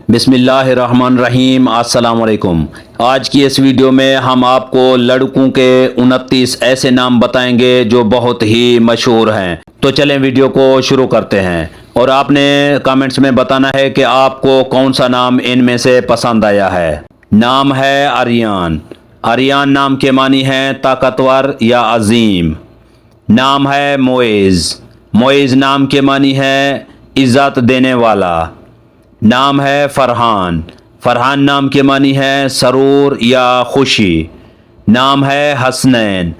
بسم اللہ الرحمن الرحیم۔ السلام علیکم۔ آج کی اس ویڈیو میں ہم آپ کو لڑکوں کے 29 ایسے نام بتائیں گے جو بہت ہی مشہور ہیں۔ تو چلیں ویڈیو کو شروع کرتے ہیں، اور آپ نے کامنٹس میں بتانا ہے کہ آپ کو کون سا نام ان میں سے پسند آیا ہے۔ نام ہے آریان۔ آریان نام کے معنی ہیں طاقتور یا عظیم۔ نام ہے معیز۔ معیز نام کے معنی ہے عزت دینے والا۔ نام ہے فرحان۔ فرحان نام کے معنی ہے سرور یا خوشی۔ نام ہے حسنین۔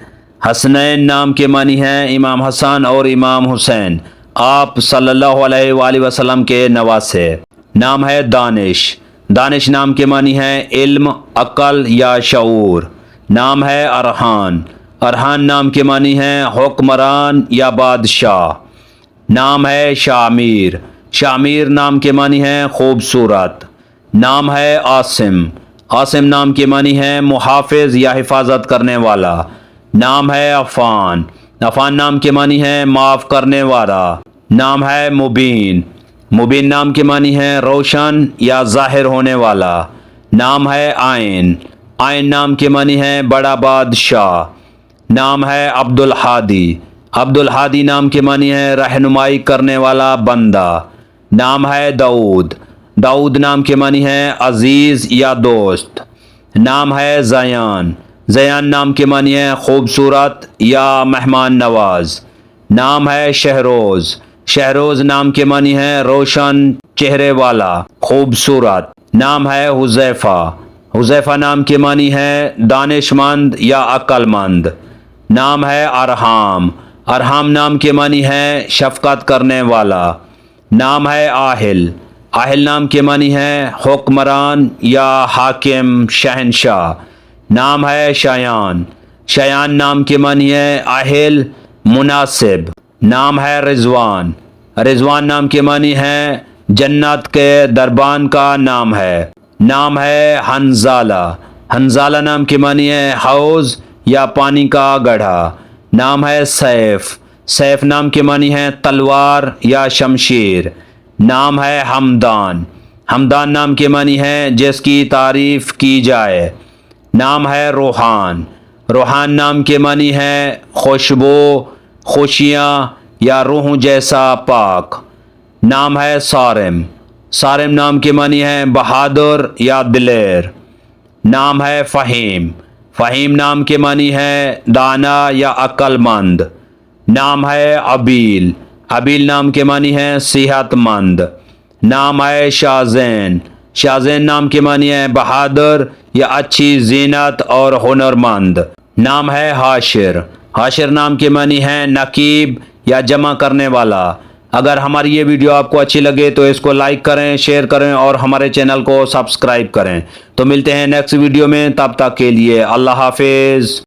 حسنین نام کے معنی ہے امام حسن اور امام حسین، آپ صلی اللہ علیہ وآلہ وسلم کے نواسے۔ نام ہے دانش۔ دانش نام کے معنی ہے علم، عقل یا شعور۔ نام ہے ارحان۔ ارحان نام کے معنی ہے حکمران یا بادشاہ۔ نام ہے شامیر۔ شامیر نام کے معنی ہے خوبصورت۔ نام ہے عاصم۔ عاصم نام کے معنی ہے محافظ یا حفاظت کرنے والا۔ نام ہے عفان۔ عفان نام کے معنی ہے معاف کرنے والا۔ نام ہے مبین۔ مبین نام کے معنی ہے روشن یا ظاہر ہونے والا۔ نام ہے عین۔ عین نام کے معنی ہے بڑا بادشاہ۔ نام ہے عبد الحادی۔ عبد الحادی نام کے معنی ہے رہنمائی کرنے والا بندہ۔ نام ہے داؤد۔ داؤد نام کے معنی ہے عزیز یا دوست۔ نام ہے زیان۔ زیان نام کے معنی ہے خوبصورت یا مہمان نواز۔ نام ہے شہروز۔ شہروز نام کے معنی ہے روشن چہرے والا، خوبصورت۔ نام ہے حذیفہ۔ حذیفہ نام کے معنی ہے دانش مند یا عقل مند۔ نام ہے ارحام۔ ارحام نام کے معنی ہے شفقت کرنے والا۔ نام ہے آہل۔ آہل نام کے معنی ہے حکمران یا حاکم، شہنشاہ۔ نام ہے شایان۔ شایان نام کے معنی ہے اہل، مناسب۔ نام ہے رضوان۔ رضوان نام کے معنی ہے جنت کے دربان کا نام ہے۔ نام ہے حنظالہ۔ حنظالہ نام کے معنی ہے حوض یا پانی کا گڑھا۔ نام ہے سیف۔ سیف نام کے معنی ہے تلوار یا شمشیر۔ نام ہے حمدان۔ حمدان نام کے معنی ہے جس کی تعریف کی جائے۔ نام ہے روحان۔ روحان نام کے معنی ہے خوشبو، خوشیاں یا روح جیسا پاک۔ نام ہے صارم۔ صارم نام کے معنی ہے بہادر یا دلیر۔ نام ہے فہیم۔ فہیم نام کے معنی ہے دانا یا عقل مند۔ نام ہے عبیل۔ عبیل نام کے معنی ہے صحت مند۔ نام ہے شازین۔ شازین نام کے معنی ہے بہادر یا اچھی زینت اور ہنرمند۔ نام ہے حاشر۔ حاشر نام کے معنی ہے نقیب یا جمع کرنے والا۔ اگر ہماری یہ ویڈیو آپ کو اچھی لگے تو اس کو لائک کریں، شیئر کریں اور ہمارے چینل کو سبسکرائب کریں۔ تو ملتے ہیں نیکسٹ ویڈیو میں، تب تک کے لیے اللہ حافظ۔